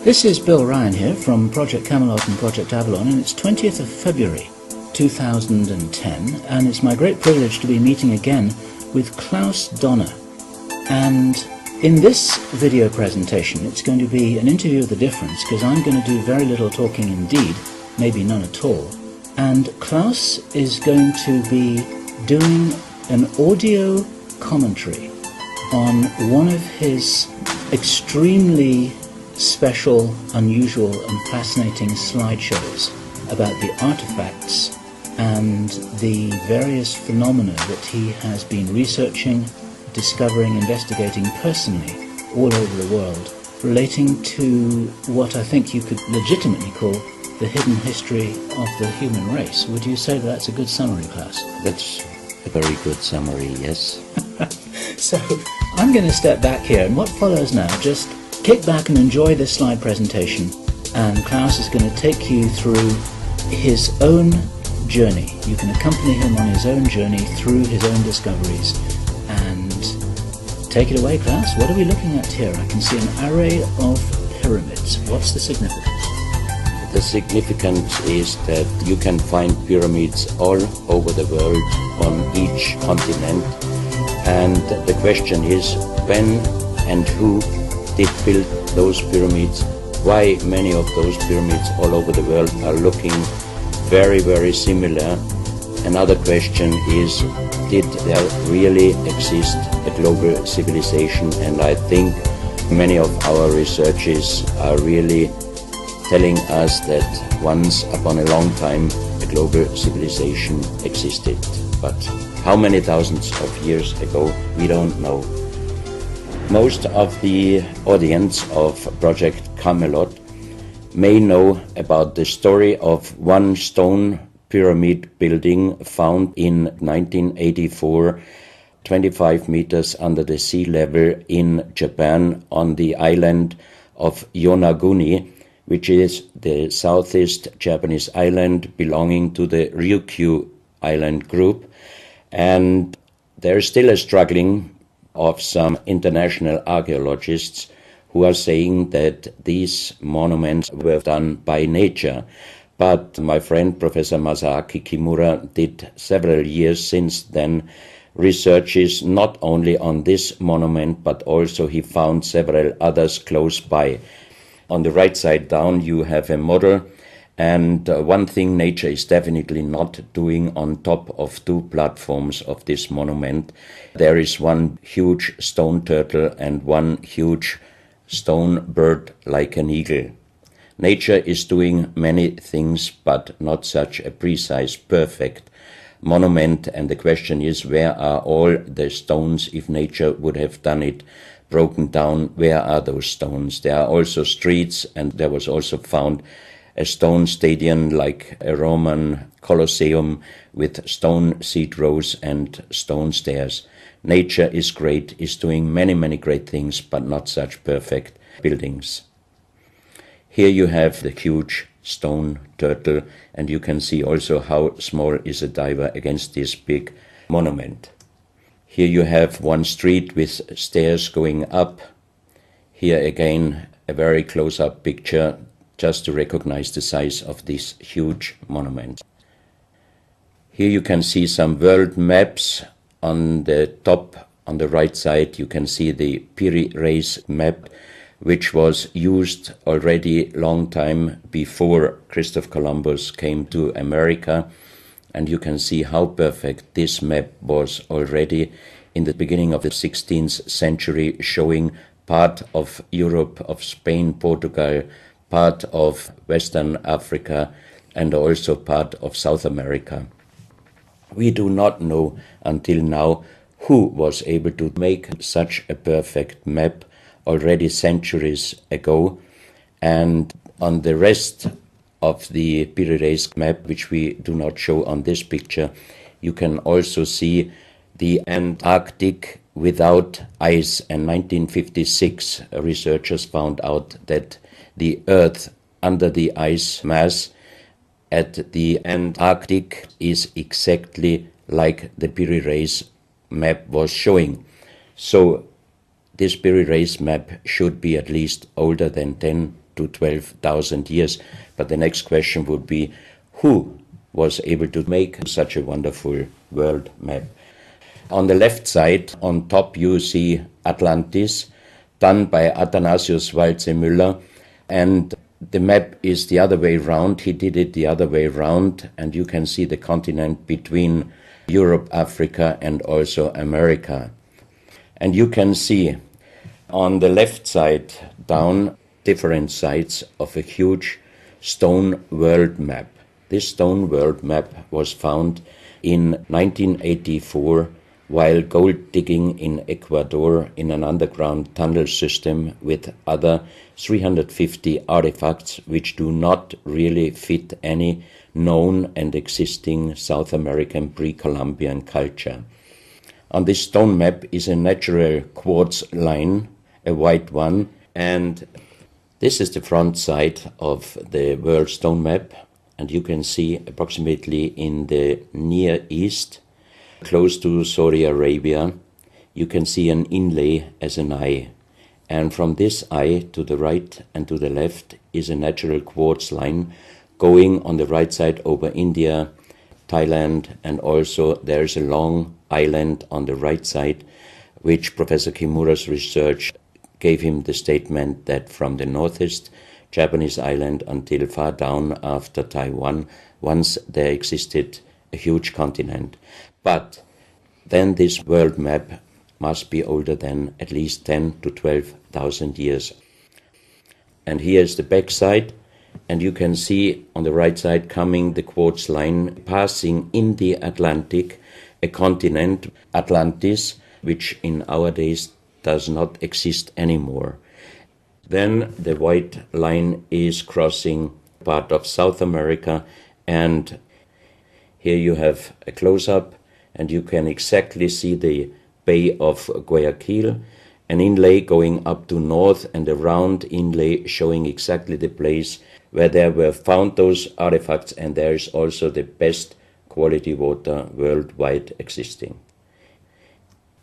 This is Bill Ryan here from Project Camelot and Project Avalon, and it's 20th of February 2010, and it's my great privilege to be meeting again with Klaus Dona. And in this video presentation, it's going to be an interview of the difference, because I'm going to do very little talking indeed, maybe none at all. And Klaus is going to be doing an audio commentary on one of his extremely special, unusual and fascinating slideshows about the artifacts and the various phenomena that he has been researching, discovering, investigating personally all over the world, relating to what I think you could legitimately call the hidden history of the human race. Would you say that that's a good summary, Klaus? That's a very good summary, yes. So I'm going to step back here, and what follows now, just kick back and enjoy this slide presentation, and Klaus is going to take you through his own journey. You can accompany him on his own journey through his own discoveries. And take it away, Klaus. What are we looking at here? I can see an array of pyramids. What's the significance? The significance is that you can find pyramids all over the world on each continent, and the question is when and who did build those pyramids, why many of those pyramids all over the world are looking very, very similar. Another question is, did there really exist a global civilization? And I think many of our researchers are really telling us that once upon a long time a global civilization existed. But how many thousands of years ago, we don't know. Most of the audience of Project Camelot may know about the story of one stone pyramid building found in 1984, 25 meters under the sea level in Japan on the island of Yonaguni, which is the southeast Japanese island belonging to the Ryukyu island group. And there is still a struggling of some international archaeologists who are saying that these monuments were done by nature. But my friend Professor Masaaki Kimura did several years since then researches not only on this monument, but also he found several others close by. On the right side down you have a model, and one thing nature is definitely not doing on top of two platforms of this monument. There is one huge stone turtle and one huge stone bird like an eagle. Nature is doing many things, but not such a precise, perfect monument, and the question is, where are all the stones? If nature would have done it broken down, where are those stones? There are also streets, and there was also found a stone stadium like a Roman Colosseum with stone seat rows and stone stairs. Nature is great, is doing many, many great things, but not such perfect buildings. Here you have the huge stone turtle, and you can see also how small is a diver against this big monument. Here you have one street with stairs going up. Here again a very close-up picture just to recognize the size of this huge monument. Here you can see some world maps. On the top, on the right side, you can see the Piri Reis map, which was used already long time before Christopher Columbus came to America. And you can see how perfect this map was already in the beginning of the 16th century, showing part of Europe, of Spain, Portugal, part of Western Africa, and also part of South America. We do not know until now who was able to make such a perfect map already centuries ago. And on the rest of the Piri Reis map, which we do not show on this picture, you can also see the Antarctic without ice. In 1956, researchers found out that the Earth under the ice mass at the Antarctic is exactly like the Piri Reis map was showing. So this Piri Reis map should be at least older than 10 to 12,000 years. But the next question would be, who was able to make such a wonderful world map? On the left side, on top, you see Atlantis, done by Athanasius Waldseemüller, and the map is the other way round. He did it the other way round, and you can see the continent between Europe, Africa, and also America. And you can see on the left side down different sides of a huge stone world map. This stone world map was found in 1984 while gold digging in Ecuador in an underground tunnel system with other 350 artifacts which do not really fit any known and existing South American pre-Columbian culture. On this stone map is a natural quartz line, a white one, and this is the front side of the world stone map, and you can see approximately in the Near East, close to Saudi Arabia, you can see an inlay as an eye. And from this eye to the right and to the left is a natural quartz line going on the right side over India, Thailand, and also there is a long island on the right side, which Professor Kimura's research gave him the statement that from the northeast Japanese island until far down after Taiwan, once there existed a huge continent. But then this world map must be older than at least 10 to 12,000 years. And here is the back side, and you can see on the right side coming the quartz line passing in the Atlantic, a continent, Atlantis, which in our days does not exist anymore. Then the white line is crossing part of South America, and here you have a close-up, and you can exactly see the Bay of Guayaquil, an inlay going up to north, and a round inlay showing exactly the place where there were found those artifacts, and there is also the best quality water worldwide existing.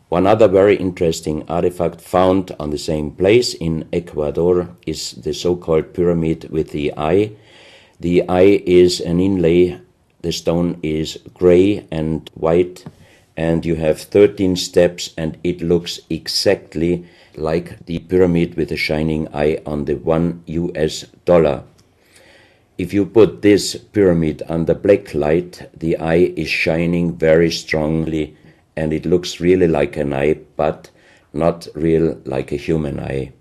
One other very interesting artifact found on the same place in Ecuador is the so-called pyramid with the eye. The eye is an inlay. The stone is gray and white, and you have 13 steps, and it looks exactly like the pyramid with a shining eye on the $1. If you put this pyramid under black light, the eye is shining very strongly, and it looks really like an eye, but not real like a human eye.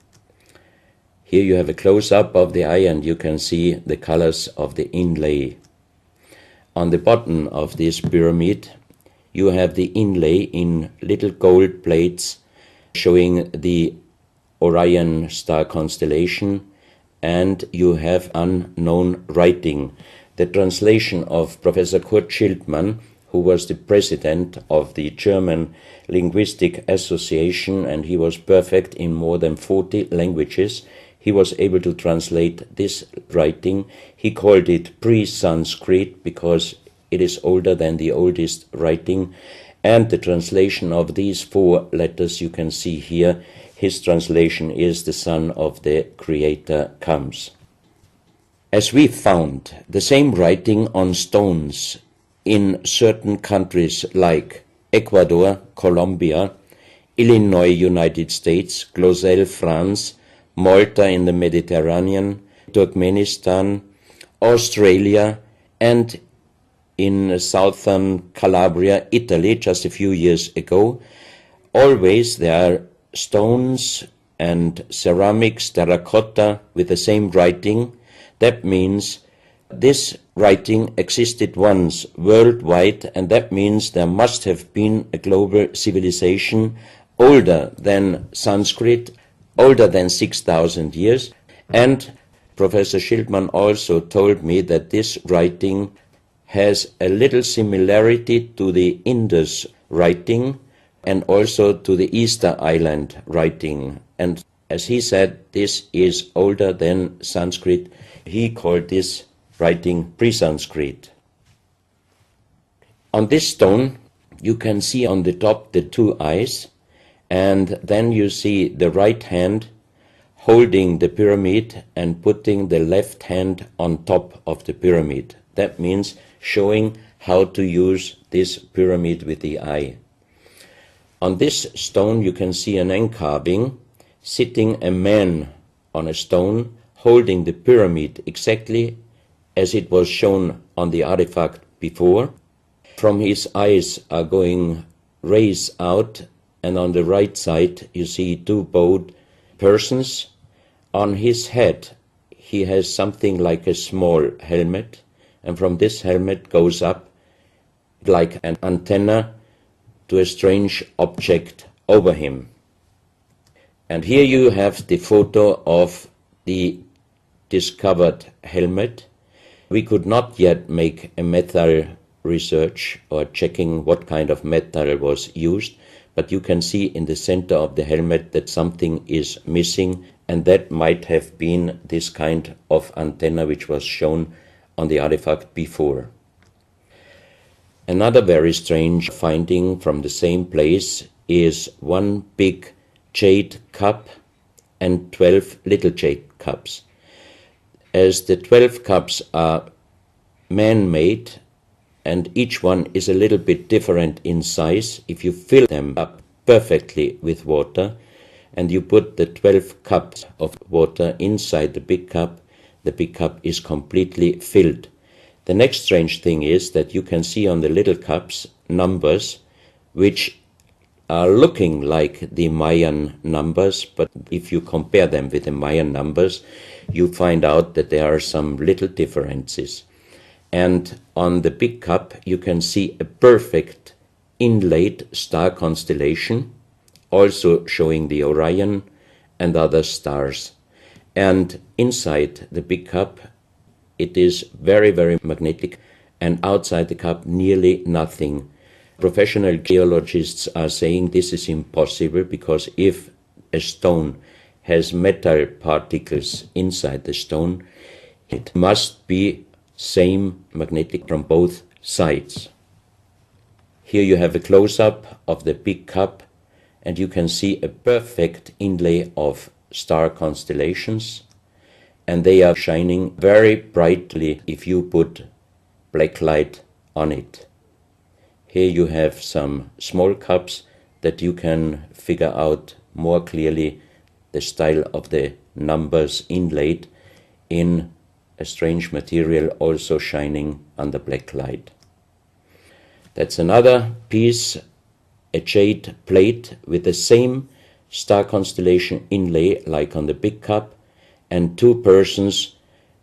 Here you have a close-up of the eye, and you can see the colors of the inlay. On the bottom of this pyramid, you have the inlay in little gold plates showing the Orion star constellation, and you have unknown writing. The translation of Professor Kurt Schildmann, who was the president of the German Linguistic Association, and he was perfect in more than 40 languages. He was able to translate this writing. He called it pre-Sanskrit because it is older than the oldest writing. And the translation of these 4 letters you can see here, his translation is "the Son of the Creator comes." As we found the same writing on stones in certain countries like Ecuador, Colombia, Illinois, United States, Clausel, France, Malta in the Mediterranean, Turkmenistan, Australia, and in southern Calabria, Italy, just a few years ago. Always there are stones and ceramics, terracotta, with the same writing. That means this writing existed once worldwide, and that means there must have been a global civilization older than Sanskrit, older than 6,000 years. And Professor Schildmann also told me that this writing has a little similarity to the Indus writing and also to the Easter Island writing. And as he said, this is older than Sanskrit. He called this writing pre-Sanskrit. On this stone, you can see on the top the 2 eyes, and then you see the right hand holding the pyramid and putting the left hand on top of the pyramid. That means showing how to use this pyramid with the eye. On this stone you can see an encarving, sitting a man on a stone holding the pyramid exactly as it was shown on the artifact before. From his eyes are going rays out, and on the right side you see two bowed persons. On his head he has something like a small helmet, and from this helmet goes up like an antenna to a strange object over him. And here you have the photo of the discovered helmet. We could not yet make a metal research or checking what kind of metal was used, but you can see in the center of the helmet that something is missing, and that might have been this kind of antenna which was shown on the artifact before. Another very strange finding from the same place is one big jade cup and 12 little jade cups. As the 12 cups are man-made and each one is a little bit different in size, if you fill them up perfectly with water and you put the 12 cups of water inside the big cup is completely filled. The next strange thing is that you can see on the little cups numbers which are looking like the Mayan numbers, but if you compare them with the Mayan numbers, you find out that there are some little differences. And on the big cup you can see a perfect inlaid star constellation, also showing the Orion and other stars. And inside the big cup it is very, very magnetic, and outside the cup nearly nothing. Professional geologists are saying this is impossible, because if a stone has metal particles inside the stone, it must be same magnetic from both sides. Here you have a close-up of the big cup, and you can see a perfect inlay of star constellations, and they are shining very brightly if you put black light on it. Here you have some small cups that you can figure out more clearly the style of the numbers inlaid in a strange material, also shining under black light. That's another piece, a jade plate with the same star constellation inlay like on the big cup, and two persons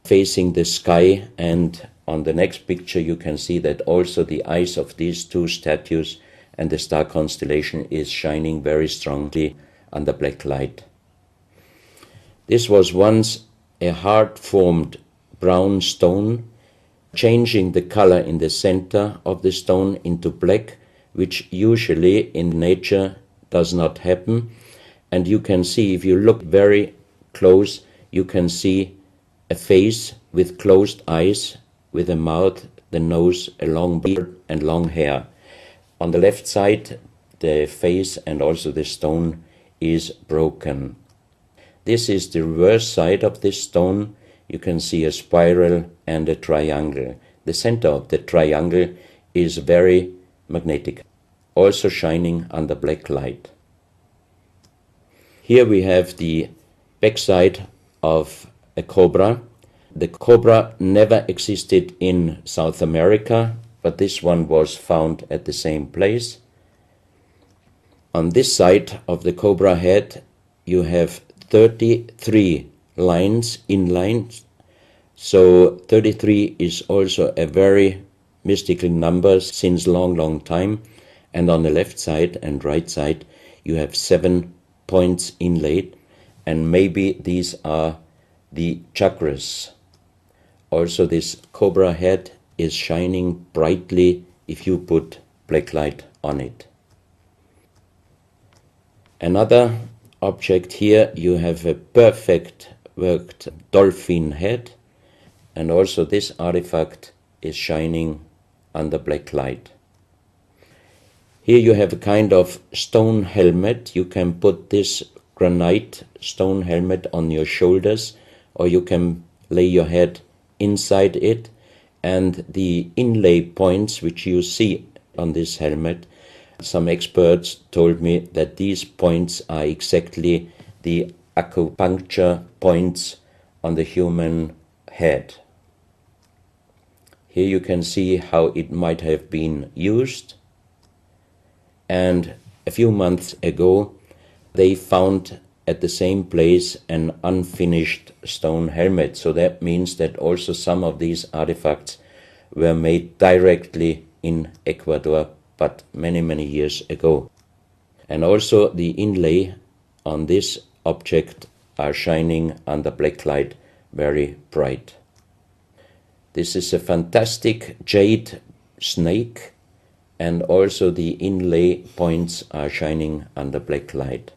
facing the sky, and on the next picture you can see that also the eyes of these two statues and the star constellation is shining very strongly under black light. This was once a hard-formed brown stone, changing the color in the center of the stone into black, which usually in nature does not happen. And you can see, if you look very close, you can see a face with closed eyes, with a mouth, the nose, a long beard and long hair. On the left side, the face and also the stone is broken. This is the reverse side of this stone. You can see a spiral and a triangle. The center of the triangle is very magnetic, also shining under black light. Here we have the backside of a cobra. The cobra never existed in South America, but this one was found at the same place. On this side of the cobra head you have 33 lines in lines. So 33 is also a very mystical number since long time. And on the left side and right side you have 7 points inlaid, and maybe these are the chakras. Also this cobra head is shining brightly if you put black light on it. Another object here, you have a perfect worked dolphin head, and also this artifact is shining under black light. Here you have a kind of stone helmet. You can put this granite stone helmet on your shoulders, or you can lay your head inside it, and the inlay points which you see on this helmet, some experts told me that these points are exactly the acupuncture points on the human head. Here you can see how it might have been used, and a few months ago they found at the same place an unfinished stone helmet. So that means that also some of these artifacts were made directly in Ecuador, but many, many years ago. And also the inlay on this object are shining under black light very bright. This is a fantastic jade snake, and also the inlay points are shining under black light.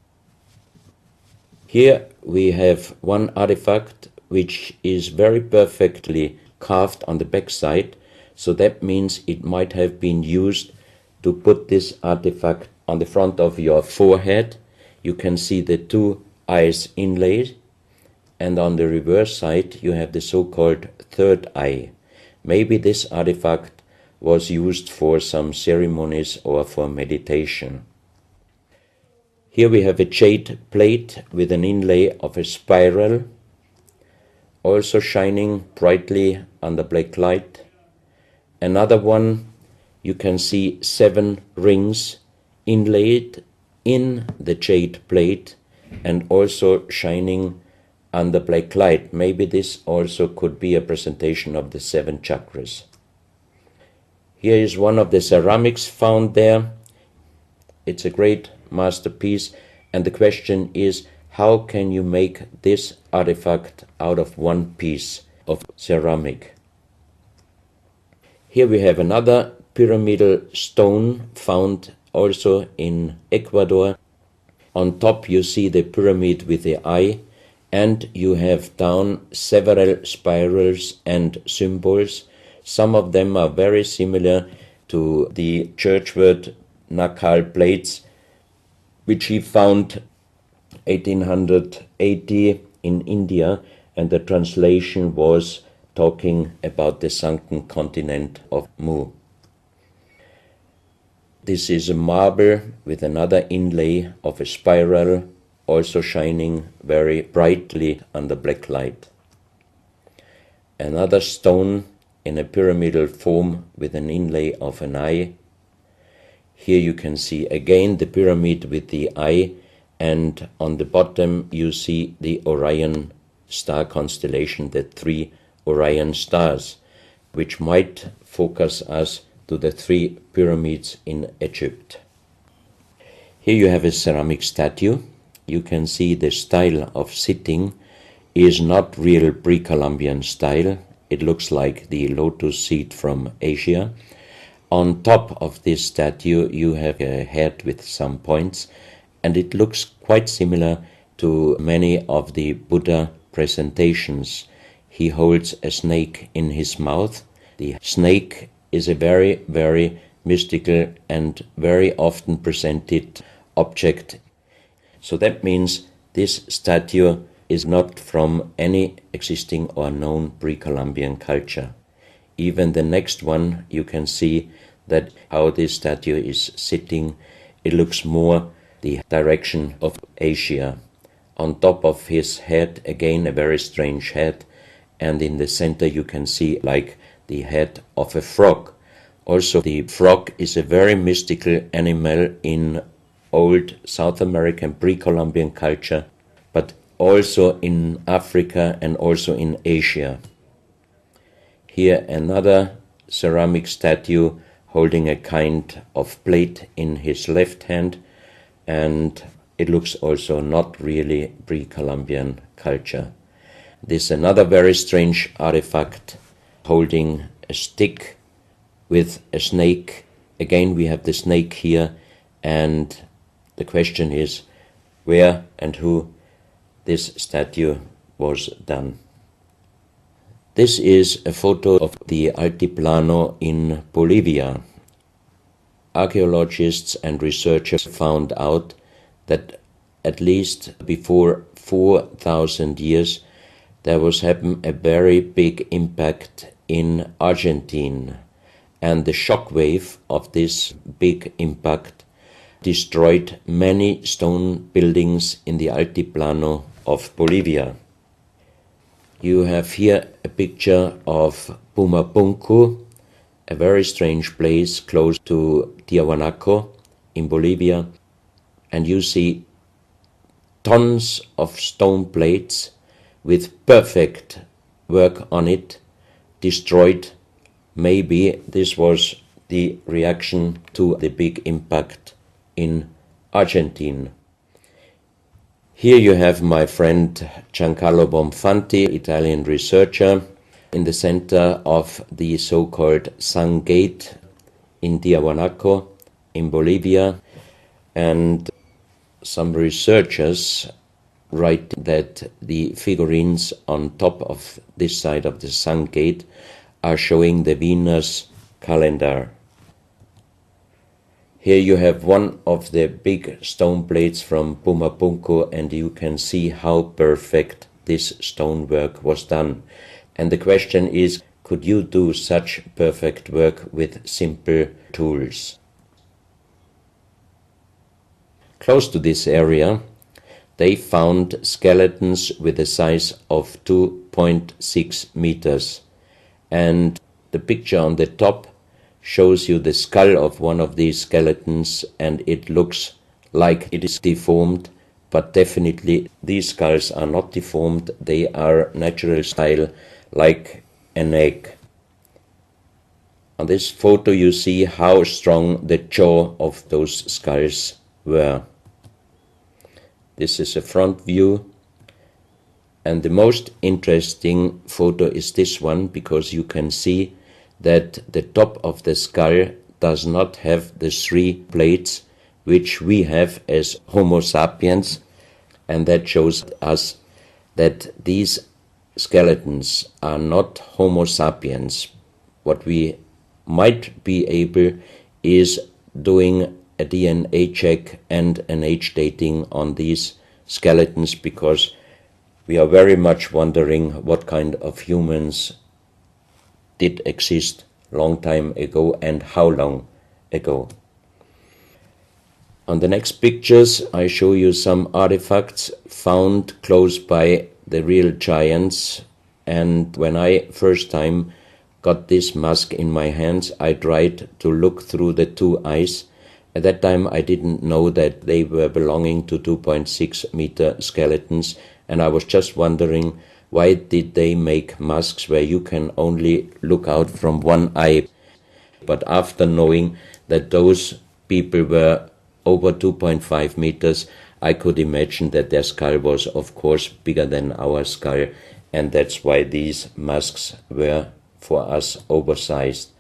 Here we have one artifact which is very perfectly carved on the back side, so that means it might have been used to put this artifact on the front of your forehead. You can see the two eyes inlaid, and on the reverse side you have the so-called third eye. Maybe this artifact was used for some ceremonies or for meditation. Here we have a jade plate with an inlay of a spiral, also shining brightly under black light. Another one, you can see 7 rings inlaid in the jade plate and also shining under black light. Maybe this also could be a presentation of the 7 chakras. Here is one of the ceramics found there. It's a great masterpiece, and the question is, how can you make this artifact out of one piece of ceramic? Here we have another pyramidal stone found also in Ecuador. On top you see the pyramid with the eye, and you have down several spirals and symbols. Some of them are very similar to the churchward Nakal plates, which he found 1880 in India, and the translation was talking about the sunken continent of Mu. This is a marble with another inlay of a spiral, also shining very brightly under black light. Another stone in a pyramidal form with an inlay of an eye. Here you can see again the pyramid with the eye, and on the bottom you see the Orion star constellation, the 3 Orion stars, which might focus us to the 3 pyramids in Egypt. Here you have a ceramic statue. You can see the style of sitting is not real pre-Columbian style. It looks like the lotus seat from Asia. On top of this statue you have a head with some points, and it looks quite similar to many of the Buddha presentations. He holds a snake in his mouth. The snake is a very, very mystical and very often presented object. So that means this statue is not from any existing or known pre-Columbian culture. Even the next one, you can see that how this statue is sitting, it looks more the direction of Asia. On top of his head, again a very strange head, and in the center you can see like the head of a frog. Also the frog is a very mystical animal in old South American pre-Columbian culture, but also in Africa and also in Asia. Here another ceramic statue holding a kind of plate in his left hand, and it looks also not really pre-Columbian culture. This is another very strange artifact holding a stick with a snake. Again we have the snake here, and the question is where and who this statue was done. This is a photo of the Altiplano in Bolivia. Archaeologists and researchers found out that at least before 4,000 years, there was happened a very big impact in Argentina, and the shock wave of this big impact destroyed many stone buildings in the Altiplano of Bolivia. You have here a picture of Pumapunku, a very strange place close to Tiahuanaco in Bolivia, and you see tons of stone plates with perfect work on it, destroyed. Maybe this was the reaction to the big impact in Argentina. Here you have my friend Giancarlo Bonfanti, Italian researcher, in the center of the so-called Sun Gate in Tiahuanaco in Bolivia, and some researchers write that the figurines on top of this side of the Sun Gate are showing the Venus calendar. Here you have one of the big stone plates from Pumapunku, and you can see how perfect this stonework was done. And the question is, could you do such perfect work with simple tools? Close to this area, they found skeletons with a size of 2.6 meters. And the picture on the top shows you the skull of one of these skeletons, and it looks like it is deformed, but definitely these skulls are not deformed. They are natural style, like an egg. On this photo you see how strong the jaw of those skulls were. This is a front view, and the most interesting photo is this one, because you can see that the top of the skull does not have the 3 plates which we have as Homo sapiens, and that shows us that these skeletons are not Homo sapiens. What we might be able is doing a DNA check and an age dating on these skeletons, because we are very much wondering what kind of humans did exist long time ago and how long ago. On the next pictures I show you some artifacts found close by the real giants, and when I first time got this mask in my hands, I tried to look through the 2 eyes. At that time I didn't know that they were belonging to 2.6 meter skeletons, and I was just wondering, why did they make masks where you can only look out from one eye? But after knowing that those people were over 2.5 meters, I could imagine that their skull was of course bigger than our skull, and that's why these masks were for us oversized.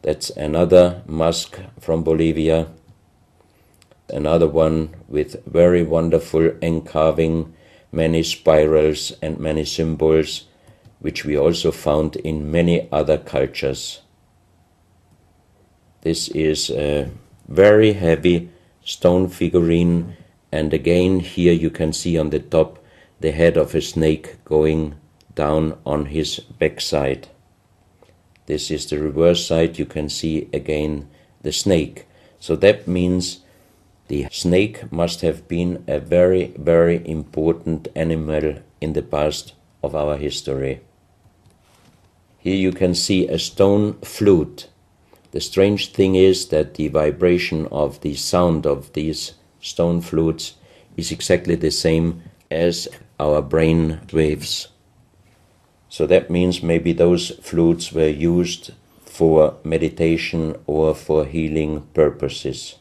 That's another mask from Bolivia, another one with very wonderful encarving, many spirals and many symbols, which we also found in many other cultures. This is a very heavy stone figurine, and again here you can see on the top the head of a snake going down on his backside. This is the reverse side. You can see again the snake. So that means the snake must have been a very, very important animal in the past of our history. Here you can see a stone flute. The strange thing is that the vibration of the sound of these stone flutes is exactly the same as our brain waves. So that means maybe those flutes were used for meditation or for healing purposes.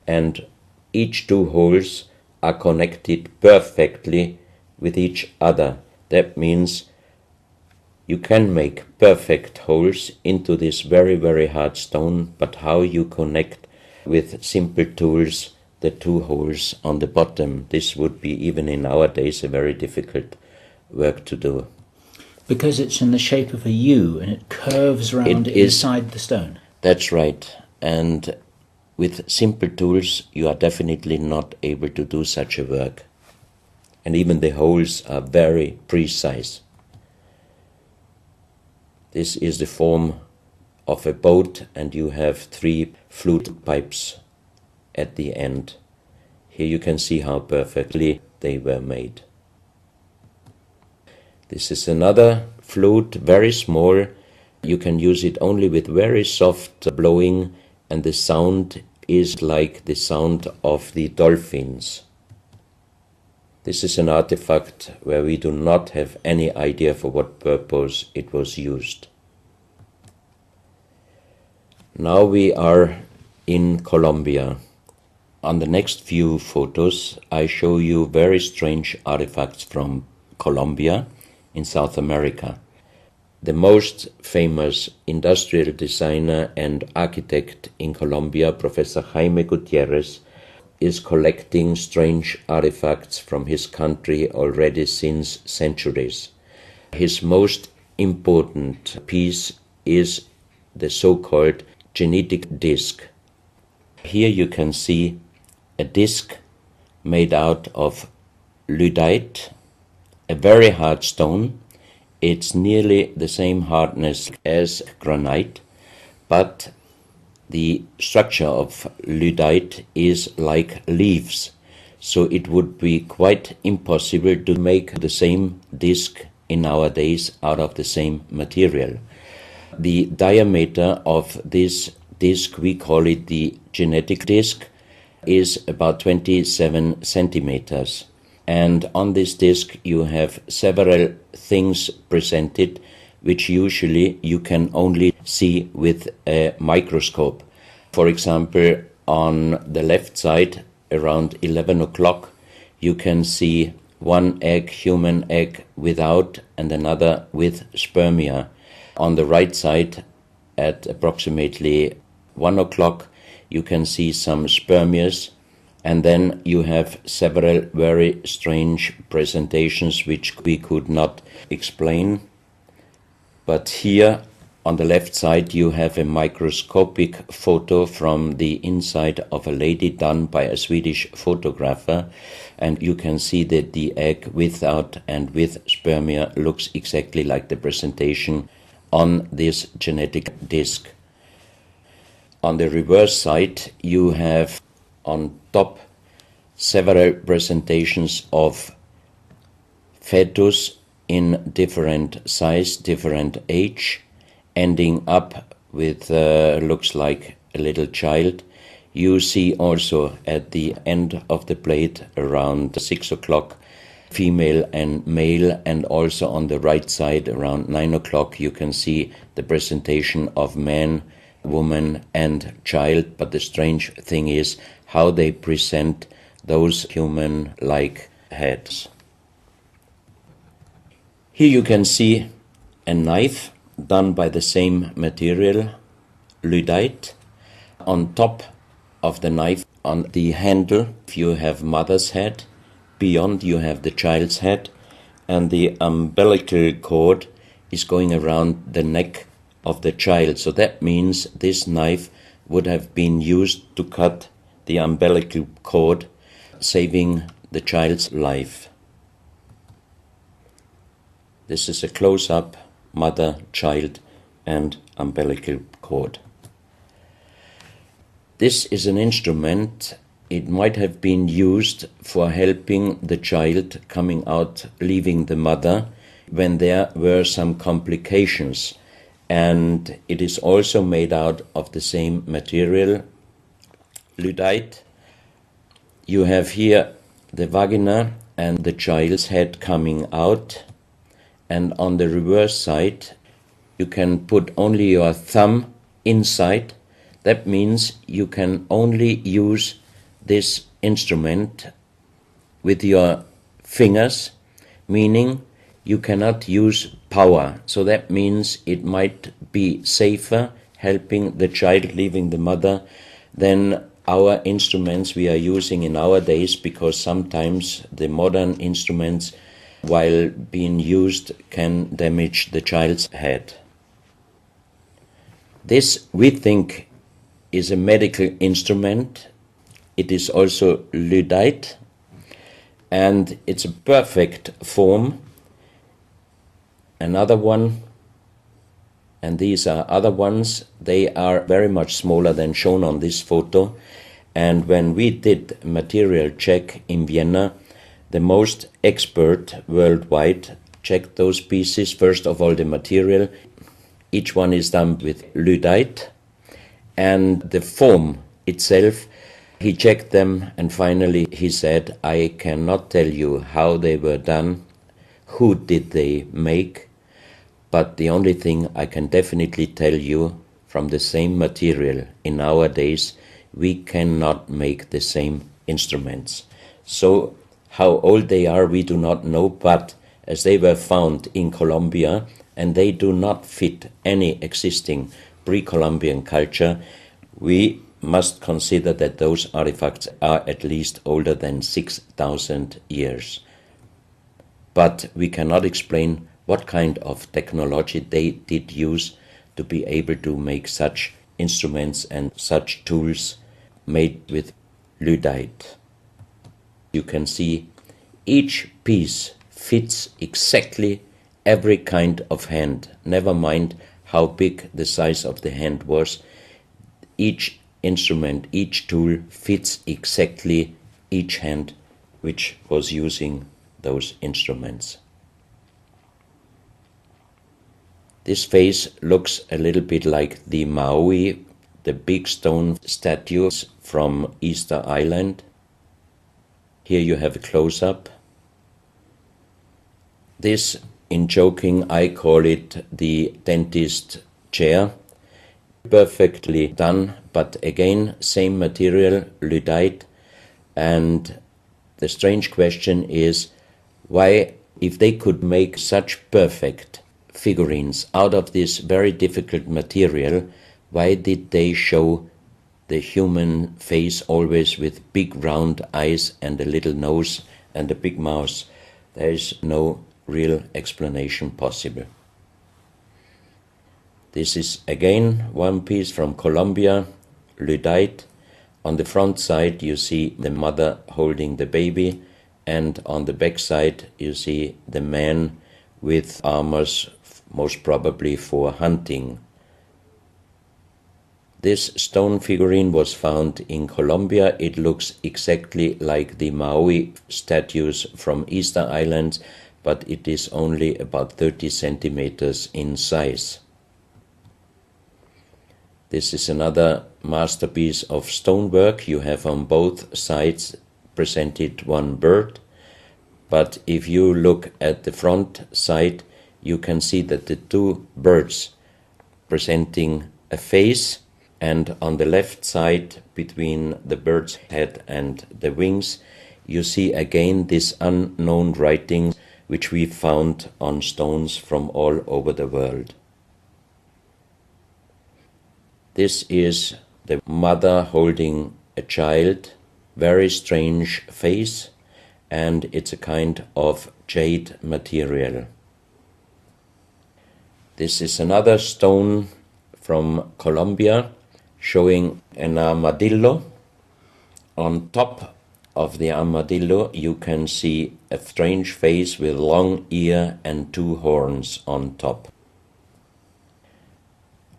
And each 2 holes are connected perfectly with each other. That means you can make perfect holes into this very, very hard stone, but how you connect with simple tools the 2 holes on the bottom, this would be even in our days a very difficult work to do. Because it's in the shape of a U and it curves around inside the stone. That's right. And with simple tools you are definitely not able to do such a work. And even the holes are very precise. This is the form of a boat, and you have 3 flute pipes at the end. Here you can see how perfectly they were made. This is another flute, very small. You can use it only with very soft blowing, and the sound is like the sound of the dolphins. This is an artifact where we do not have any idea for what purpose it was used. Now we are in Colombia. On the next few photos I show you very strange artifacts from Colombia in South America. The most famous industrial designer and architect in Colombia, Professor Jaime Gutierrez, is collecting strange artifacts from his country already since centuries. His most important piece is the so-called genetic disc. Here you can see a disc made out of lyddite, a very hard stone. It's nearly the same hardness as granite, but the structure of lyddite is like leaves, so it would be quite impossible to make the same disc in our days out of the same material. The diameter of this disc, we call it the genetic disc, is about 27 centimeters. And on this disc you have several things presented which usually you can only see with a microscope. For example, on the left side, around 11 o'clock, you can see one egg, human egg, without, and another with spermia. On the right side, at approximately 1 o'clock, you can see some spermias, and then you have several very strange presentations which we could not explain. But here on the left side you have a microscopic photo from the inside of a lady done by a Swedish photographer, and you can see that the egg without and with spermia looks exactly like the presentation on this genetic disc. On the reverse side you have on top several presentations of fetus in different size, different age, ending up with looks like a little child. You see also at the end of the plate around 6 o'clock female and male, and also on the right side around 9 o'clock you can see the presentation of man, woman and child. But the strange thing is how they present those human-like heads. Here you can see a knife done by the same material, lyddite. On top of the knife, on the handle, you have mother's head. Beyond you have the child's head, and the umbilical cord is going around the neck of the child. So that means this knife would have been used to cut the umbilical cord, saving the child's life. This is a close-up mother, child and umbilical cord. This is an instrument. It might have been used for helping the child coming out, leaving the mother, when there were some complications. And it is also made out of the same material, lyddite. You have here the vagina and the child's head coming out. And on the reverse side, you can put only your thumb inside. That means you can only use this instrument with your fingers, meaning you cannot use power. So that means it might be safer helping the child leaving the mother than our instruments we are using in our days, because sometimes the modern instruments, while being used, can damage the child's head. This, we think, is a medical instrument. It is also lyddite, and it's a perfect form. Another one, and these are other ones, they are very much smaller than shown on this photo. And when we did material check in Vienna, the most expert worldwide checked those pieces. First of all, the material. Each one is done with lyddite, and the form itself, he checked them, and finally he said, I cannot tell you how they were done, who did they make, but the only thing I can definitely tell you, from the same material in our days, we cannot make the same instruments. So how old they are we do not know, but as they were found in Colombia and they do not fit any existing pre-Columbian culture, we must consider that those artifacts are at least older than 6,000 years. But we cannot explain what kind of technology they did use to be able to make such instruments and such tools made with lyddite. You can see each piece fits exactly every kind of hand, never mind how big the size of the hand was. Each instrument, each tool fits exactly each hand which was using those instruments. This face looks a little bit like the Maui, the big stone statues from Easter Island. Here you have a close-up. This, in joking, I call it the dentist chair. Perfectly done, but again, same material, lyddite. And the strange question is, why, if they could make such perfect figurines out of this very difficult material, why did they show the human face always with big round eyes and a little nose and a big mouth? There is no real explanation possible. This is again one piece from Colombia, lyddite. On the front side you see the mother holding the baby, and on the back side you see the man with armors, most probably for hunting. This stone figurine was found in Colombia. It looks exactly like the Maui statues from Easter Island, but it is only about 30 centimeters in size. This is another masterpiece of stonework. You have on both sides presented one bird, but if you look at the front side, you can see that the two birds presenting a face, and on the left side, between the bird's head and the wings, you see again this unknown writing which we found on stones from all over the world. This is the mother holding a child, very strange face, and it's a kind of jade material. This is another stone from Colombia showing an armadillo. On top of the armadillo you can see a strange face with long ear and two horns on top.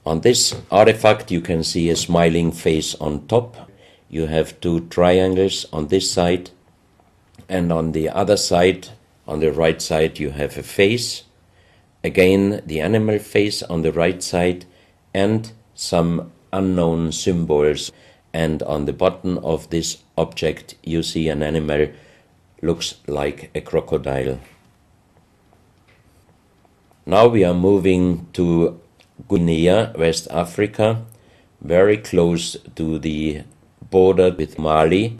On this artifact you can see a smiling face on top. You have two triangles on this side, and on the other side, on the right side, you have a face. Again, the animal face on the right side, and some unknown symbols. And on the bottom of this object you see an animal, looks like a crocodile. Now we are moving to Guinea, West Africa, very close to the border with Mali.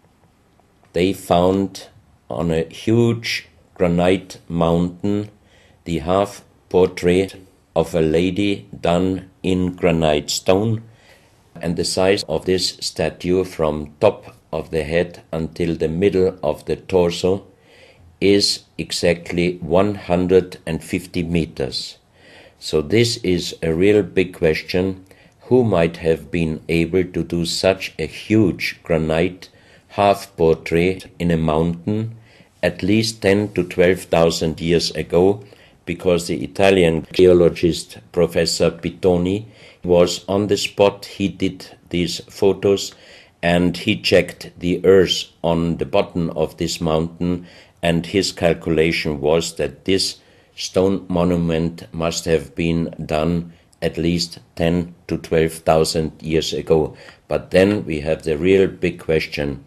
They found on a huge granite mountain the half portrait of a lady done in granite stone, and the size of this statue from top of the head until the middle of the torso is exactly 150 meters. So this is a real big question. who might have been able to do such a huge granite half-portrait in a mountain at least 10 to 12,000 years ago, because the Italian geologist Professor Pittoni was on the spot. He did these photos and he checked the earth on the bottom of this mountain, and his calculation was that this stone monument must have been done at least 10 to 12,000 years ago. But then we have the real big question: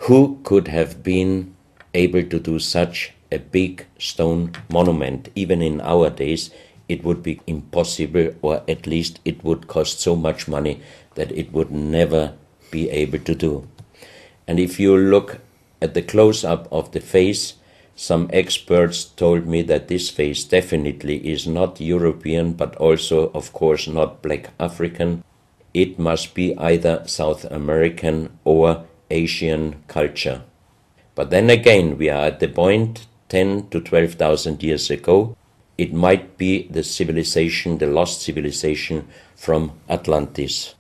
who could have been able to do such a big stone monument? Even in our days, it would be impossible, or at least it would cost so much money that it would never be able to do. And if you look at the close-up of the face, some experts told me that this face definitely is not European, but also, of course, not black African. It must be either South American or Asian culture. But then again, we are at the point 10 to 12,000 years ago. It might be the civilization, the lost civilization from Atlantis.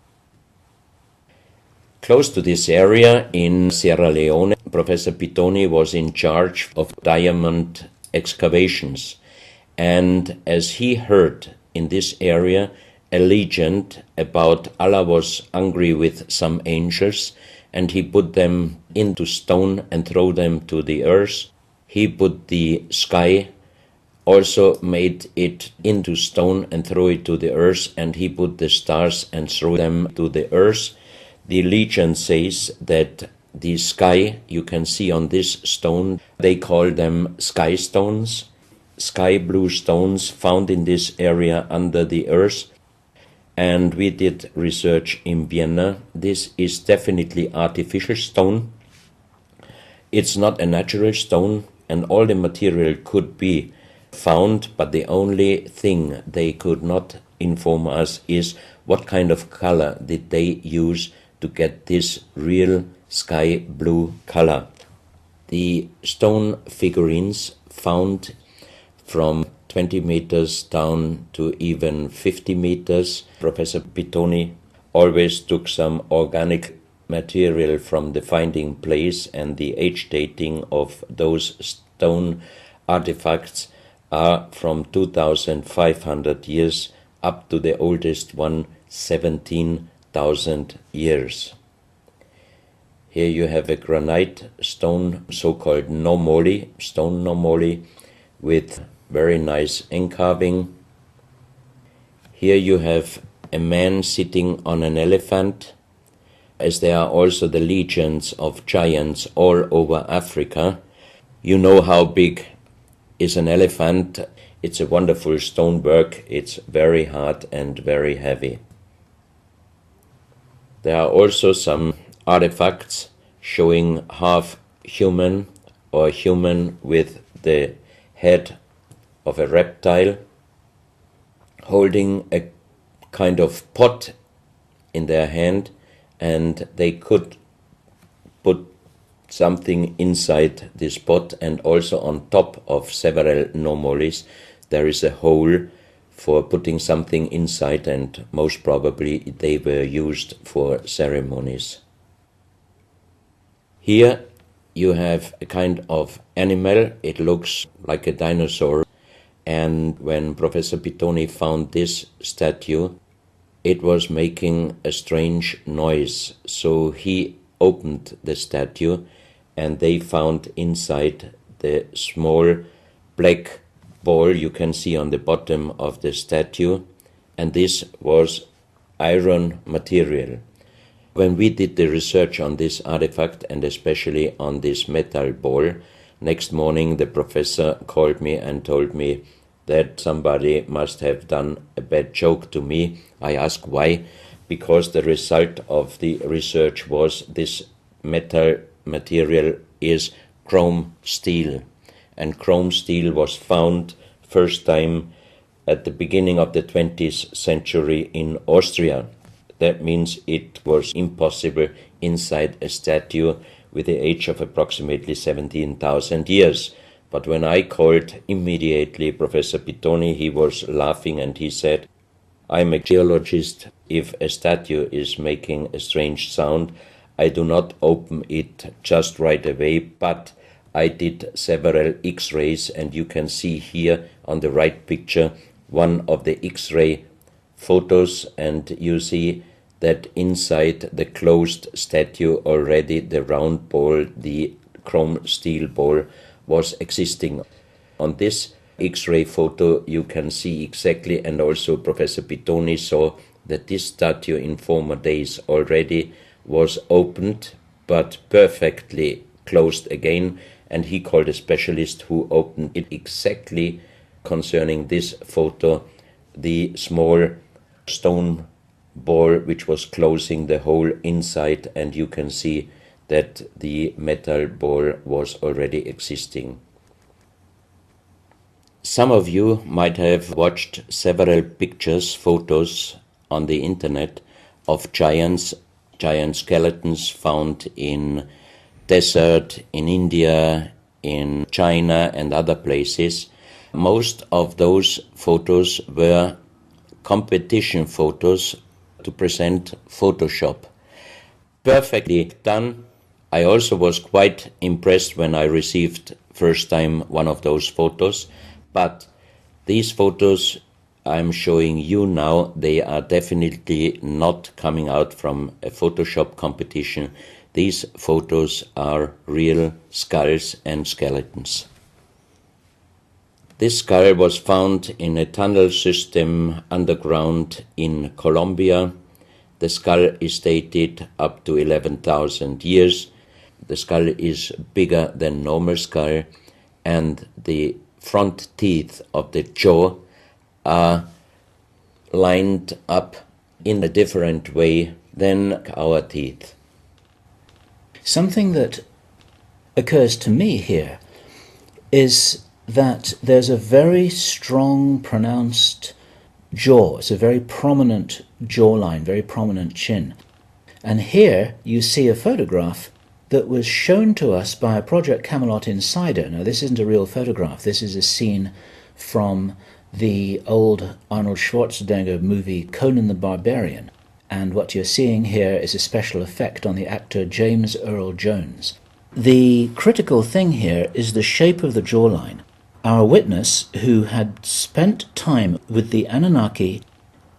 Close to this area in Sierra Leone, Professor Pittoni was in charge of diamond excavations. And as he heard in this area a legend about Allah was angry with some angels, and he put them into stone and throw them to the earth, he put the sky, also made it into stone and throw it to the earth, and he put the stars and throw them to the earth. The legend says that the sky, you can see on this stone, they call them sky stones, sky blue stones found in this area under the earth. And we did research in Vienna. This is definitely artificial stone. It's not a natural stone, and all the material could be found, but the only thing they could not inform us is what kind of color did they use to get this real sky blue color. The stone figurines found from 20 meters down to even 50 meters. Professor Pittoni always took some organic material from the finding place, and the age dating of those stone artifacts are from 2,500 years up to the oldest one, 17,000 years. Here you have a granite stone, so-called nomoli, stone nomoli, with very nice encarving. Here you have a man sitting on an elephant, as there are also the legends of giants all over Africa. You know how big is an elephant. It's a wonderful stonework. It's very hard and very heavy. There are also some artifacts showing half human or human with the head of a reptile, holding a kind of pot in their hand, and they could put something inside this pot, and also on top of several nomolis there is a hole for putting something inside, and most probably they were used for ceremonies. Here you have a kind of animal. It looks like a dinosaur. And when Professor Pittoni found this statue, it was making a strange noise. So he opened the statue, and they found inside the small black ball you can see on the bottom of the statue, and this was iron material. When we did the research on this artifact, and especially on this metal ball, next morning the professor called me and told me that somebody must have done a bad joke to me. I asked why, because the result of the research was this metal material is chrome steel, and chrome steel was found first time at the beginning of the 20th century in Austria. That means it was impossible inside a statue with the age of approximately 17,000 years. But when I called immediately Professor Pittoni, he was laughing and he said, I'm a geologist. If a statue is making a strange sound, I do not open it just right away, but I did several X-rays, and you can see here on the right picture one of the X-ray photos, and you see that inside the closed statue already the round ball, the chrome steel ball, was existing. On this X-ray photo you can see exactly, and also Professor Pitoni saw that this statue in former days already was opened but perfectly closed again, and he called a specialist who opened it exactly concerning this photo, the small stone ball which was closing the hole inside, and you can see that the metal ball was already existing. Some of you might have watched several pictures, photos on the internet of giant skeletons found in desert, in India, in China and other places. Most of those photos were competition photos to present Photoshop. Perfectly done. I also was quite impressed when I received first time one of those photos, but these photos I'm showing you now, they are definitely not coming out from a Photoshop competition. These photos are real skulls and skeletons. This skull was found in a tunnel system underground in Colombia. The skull is dated up to 11,000 years. The skull is bigger than normal skull, and the front teeth of the jaw are lined up in a different way than our teeth. Something that occurs to me here is that there's a very strong, pronounced jaw. It's a very prominent jawline, very prominent chin. And here you see a photograph that was shown to us by a Project Camelot insider. Now, this isn't a real photograph. This is a scene from the old Arnold Schwarzenegger movie Conan the Barbarian. And what you're seeing here is a special effect on the actor James Earl Jones. The critical thing here is the shape of the jawline. Our witness, who had spent time with the Anunnaki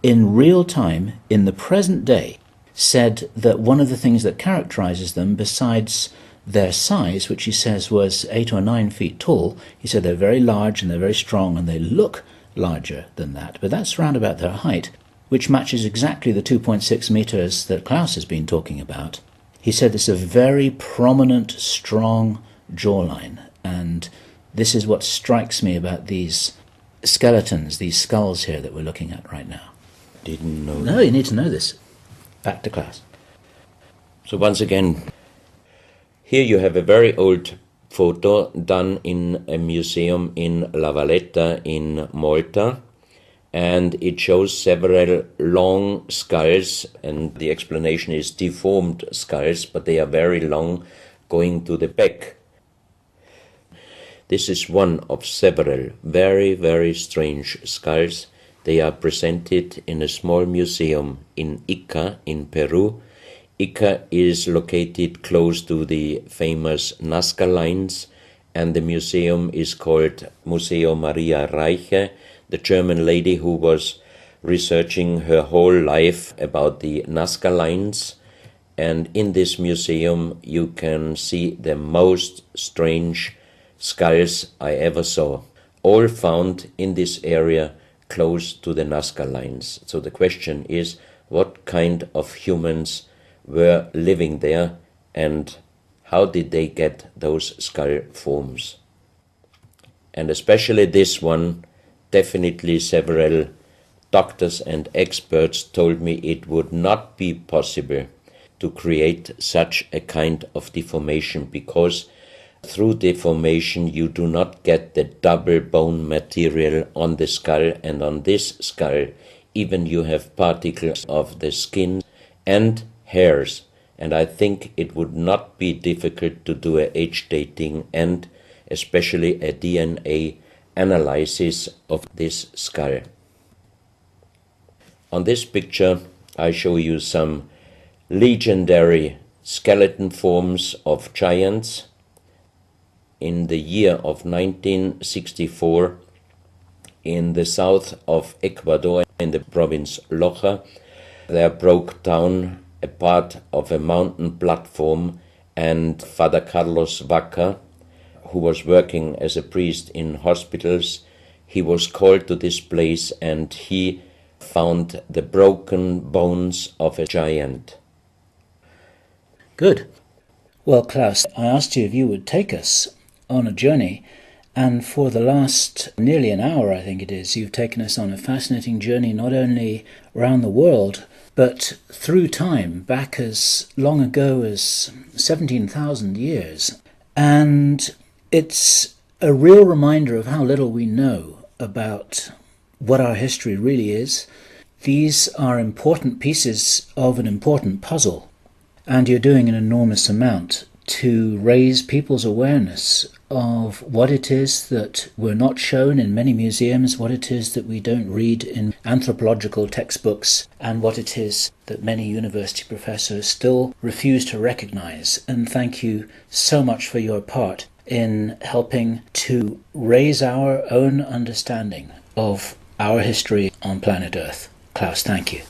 in real time, in the present day, said that one of the things that characterizes them, besides their size, which he says was 8 or 9 feet tall, he said they're very large and they're very strong and they look larger than that. But that's round about their height, which matches exactly the 2.6 meters that Klaus has been talking about. He said it's a very prominent, strong jawline, and this is what strikes me about these skeletons, these skulls here that we're looking at right now. Didn't know. No, you need to know this. Back to Klaus. So once again, here you have a very old photo done in a museum in La Valletta in Malta, and it shows several long skulls, and the explanation is deformed skulls, but they are very long, going to the back. This is one of several very, very strange skulls. They are presented in a small museum in Ica in Peru. Ica is located close to the famous Nazca lines, and the museum is called Museo Maria Reiche, the German lady who was researching her whole life about the Nazca lines. And in this museum you can see the most strange skulls I ever saw, all found in this area close to the Nazca lines. So the question is, what kind of humans were living there, and how did they get those skull forms? And especially this one, definitely several doctors and experts told me it would not be possible to create such a kind of deformation, because through deformation you do not get the double bone material on the skull, and on this skull even you have particles of the skin and hairs, and I think it would not be difficult to do a age dating and especially a DNA analysis of this skull. On this picture, I show you some legendary skeleton forms of giants. In the year of 1964, in the south of Ecuador, in the province Loja, there broke down a part of a mountain platform, and Father Carlos Vaca, who was working as a priest in hospitals, he was called to this place and he found the broken bones of a giant. Good. Well, Klaus, I asked you if you would take us on a journey, and for the last nearly an hour, I think it is, you've taken us on a fascinating journey not only around the world, but through time, back as long ago as 17,000 years. And it's a real reminder of how little we know about what our history really is. These are important pieces of an important puzzle, and you're doing an enormous amount to raise people's awareness of what it is that we're not shown in many museums, what it is that we don't read in anthropological textbooks, and what it is that many university professors still refuse to recognize. And thank you so much for your part in helping to raise our own understanding of our history on planet Earth. Klaus, thank you.